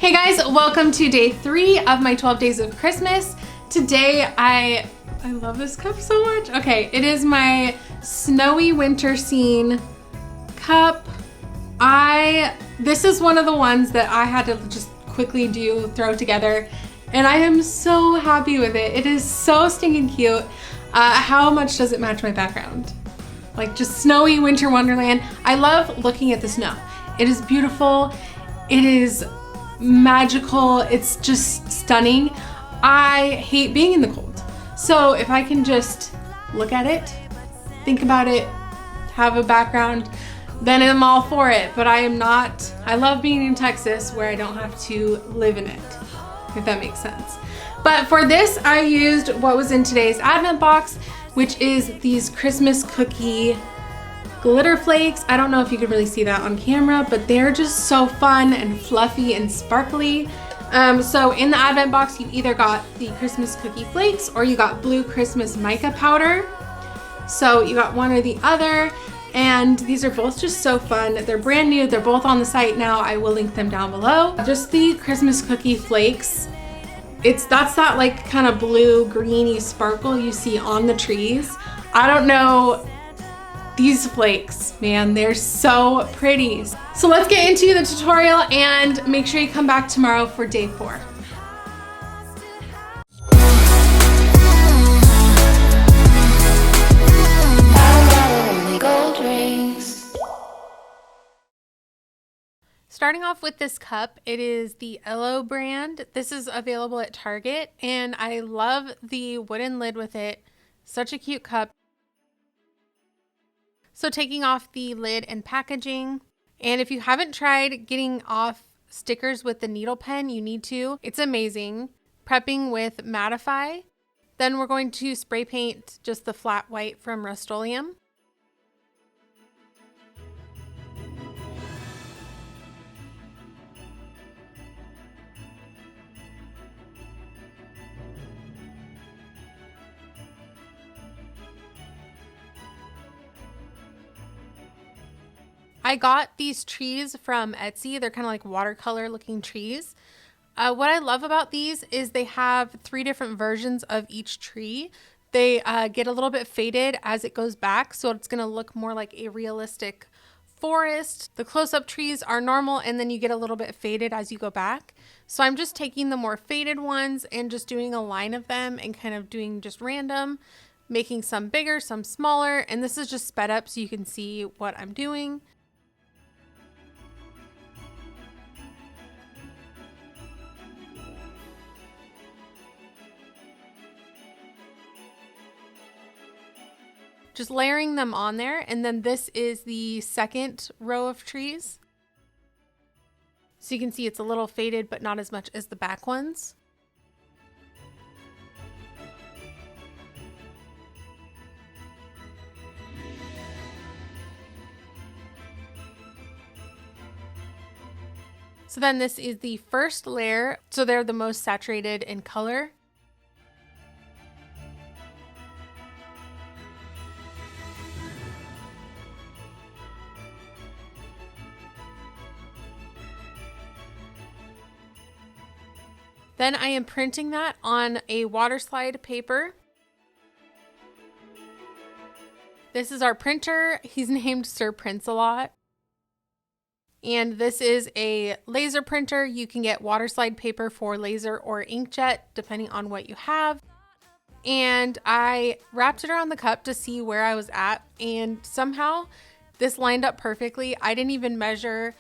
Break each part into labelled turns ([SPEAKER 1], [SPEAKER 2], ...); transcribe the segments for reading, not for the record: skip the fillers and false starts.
[SPEAKER 1] Hey guys, welcome to day 3 of my 12 days of Christmas. Today I love this cup so much. Okay, it is my snowy winter scene cup. This is one of the ones that I had to just quickly throw together, and I am so happy with it. It is so stinking cute. How much does it match my background? Like just snowy winter wonderland. I love looking at the snow. It is beautiful. It is magical. It's just stunning. I hate being in the cold. So if I can just look at it, think about it, have a background, then I'm all for it. But I love being in Texas where I don't have to live in it, if that makes sense. But for this, I used what was in today's Advent box, which is these Christmas cookie glitter flakes. I don't know if you can really see that on camera, but they're just so fun and fluffy and sparkly. So in the Advent box, you either got the Christmas cookie flakes or you got blue Christmas mica powder. So you got one or the other, and these are both just so fun. They're brand new. They're both on the site now. I will link them down below. Just the Christmas cookie flakes. That's that like kind of blue greeny sparkle you see on the trees. I don't know. These flakes, man, they're so pretty. So let's get into the tutorial and make sure you come back tomorrow for day 4. Starting off with this cup, it is the Ello brand. This is available at Target, and I love the wooden lid with it. Such a cute cup. So taking off the lid and packaging, and if you haven't tried getting off stickers with the needle pen, you need to. It's amazing. Prepping with Mattify. Then we're going to spray paint just the flat white from Rust-Oleum. I got these trees from Etsy. They're kind of like watercolor looking trees. What I love about these is they have 3 different versions of each tree. They get a little bit faded as it goes back, so it's going to look more like a realistic forest. The close-up trees are normal, and then you get a little bit faded as you go back. So I'm just taking the more faded ones and just doing a line of them and kind of doing just random, making some bigger, some smaller, and this is just sped up so you can see what I'm doing. Just layering them on there, and then this is the second row of trees. So you can see it's a little faded, but not as much as the back ones. So then this is the first layer. So they're the most saturated in color. Then I am printing that on a WATERSLIDE paper. This is our printer. He's named Sir Prince-A-Lot. And this is a laser printer. You can get WATERSLIDE paper for laser or inkjet, depending on what you have. And I wrapped it around the cup to see where I was at, and somehow this lined up perfectly. I didn't even measure.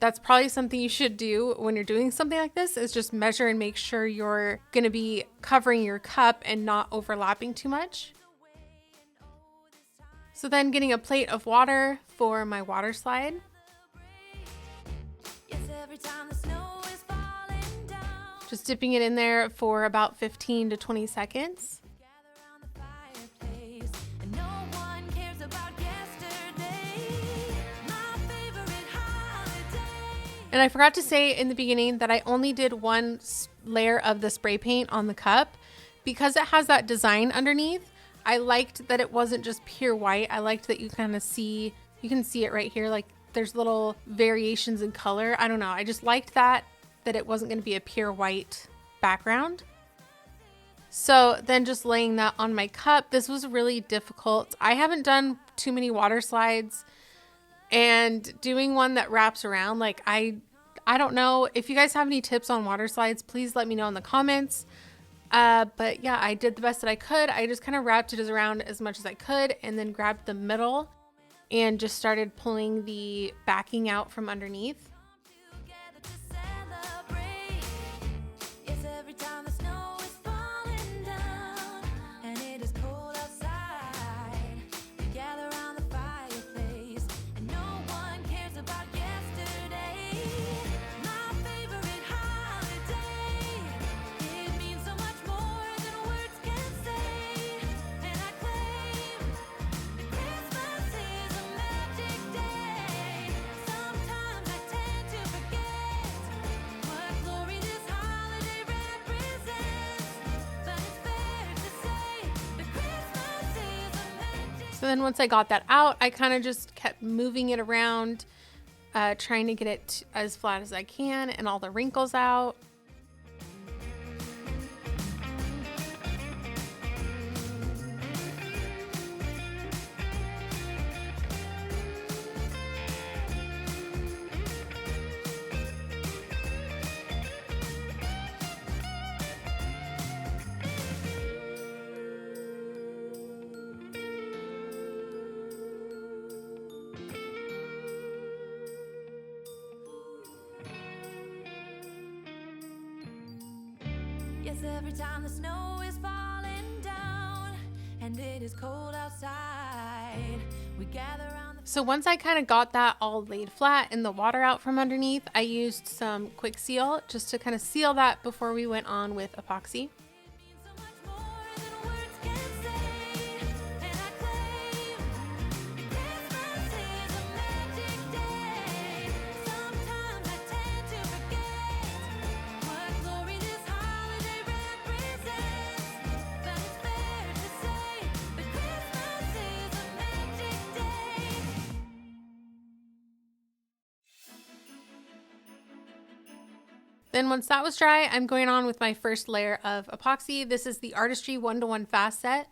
[SPEAKER 1] That's probably something you should do when you're doing something like this, is just measure and make sure you're going to be covering your cup and not overlapping too much. So then getting a plate of water for my WATERSLIDE. Just dipping it in there for about 15 to 20 seconds. And I forgot to say in the beginning that I only did one layer of the spray paint on the cup because it has that design underneath. I liked that it wasn't just pure white. I liked that you kind of see, you can see it right here, like there's little variations in color. I don't know. I just liked that that it wasn't going to be a pure white background. So then just laying that on my cup, this was really difficult. I haven't done too many water slides, and doing one that wraps around, like I don't know. If you guys have any tips on water slides, please let me know in the comments. But yeah, I did the best that I could. I just kind of wrapped it around as much as I could and then grabbed the middle and just started pulling the backing out from underneath. So then once I got that out, I kind of just kept moving it around, trying to get it as flat as I can and all the wrinkles out.
[SPEAKER 2] Yes, every time the snow is falling down and it is cold outside, we gather around the...
[SPEAKER 1] So once I kind of got that all laid flat and the water out from underneath, I used some quick seal just to kind of seal that before we went on with epoxy. Then once that was dry, I'm going on with my first layer of epoxy. This is the Artistry 1-to-1 Fast Set.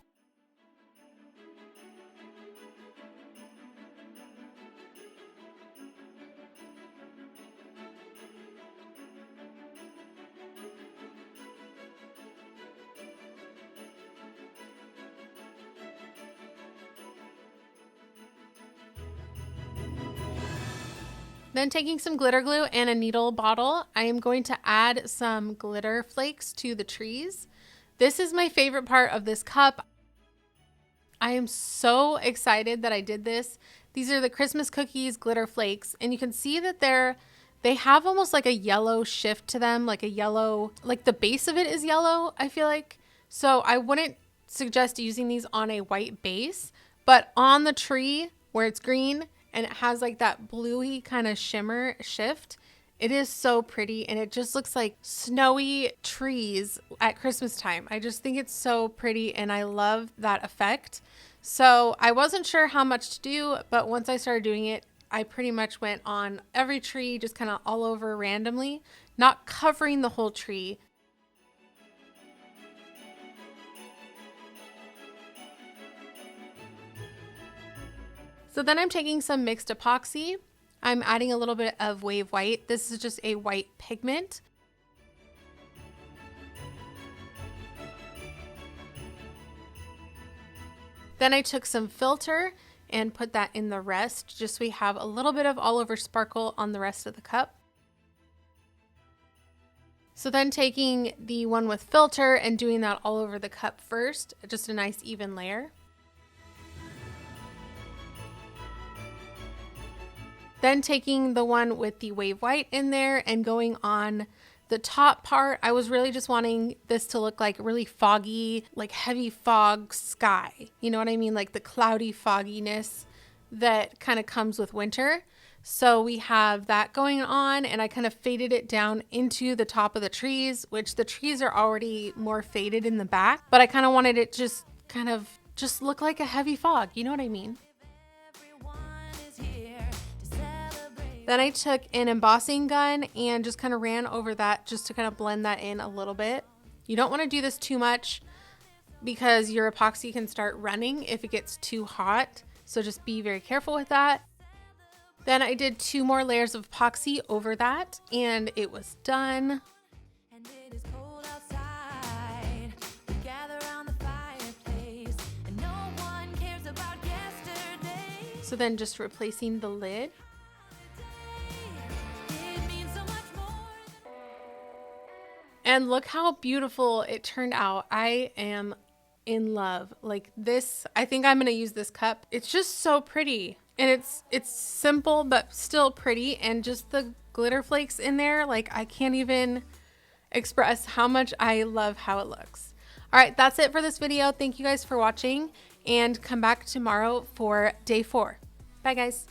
[SPEAKER 1] Then taking some glitter glue and a needle bottle, I am going to add some glitter flakes to the trees. This is my favorite part of this cup. I am so excited that I did this. These are the Christmas cookies glitter flakes, and you can see that they have almost like a yellow shift to them, like a yellow, like the base of it is yellow, I feel like. So I wouldn't suggest using these on a white base, but on the tree where it's green, and it has like that bluey kind of shimmer shift. It is so pretty, and it just looks like snowy trees at Christmas time. I just think it's so pretty, and I love that effect. So I wasn't sure how much to do, but once I started doing it, I pretty much went on every tree, just kind of all over randomly, not covering the whole tree. So then I'm taking some mixed epoxy. I'm adding a little bit of wave white. This is just a white pigment. Then I took some filter and put that in the rest, just so we have a little bit of all over sparkle on the rest of the cup. So then taking the one with filter and doing that all over the cup first, just a nice even layer. Then taking the one with the wave white in there and going on the top part. I was really just wanting this to look like really foggy, like heavy fog sky. You know what I mean? Like the cloudy fogginess that kind of comes with winter. So we have that going on, and I kind of faded it down into the top of the trees, which the trees are already more faded in the back, but I kind of wanted it just kind of just look like a heavy fog. You know what I mean? Then I took an embossing gun and just kind of ran over that just to kind of blend that in a little bit. You don't want to do this too much because your epoxy can start running if it gets too hot. So just be very careful with that. Then I did 2 more layers of epoxy over that and it was done.
[SPEAKER 2] And it is cold outside. We gather around the fireplace, and no one cares about yesterday.
[SPEAKER 1] So then just replacing the lid.
[SPEAKER 2] It means so much more.
[SPEAKER 1] And look how beautiful it turned out. I am in love. Like this, I think I'm gonna use this cup. It's just so pretty. And it's simple but still pretty, and just the glitter flakes in there, like I can't even express how much I love how it looks. All right, that's it for this video. Thank you guys for watching, and come back tomorrow for day 4. Bye guys.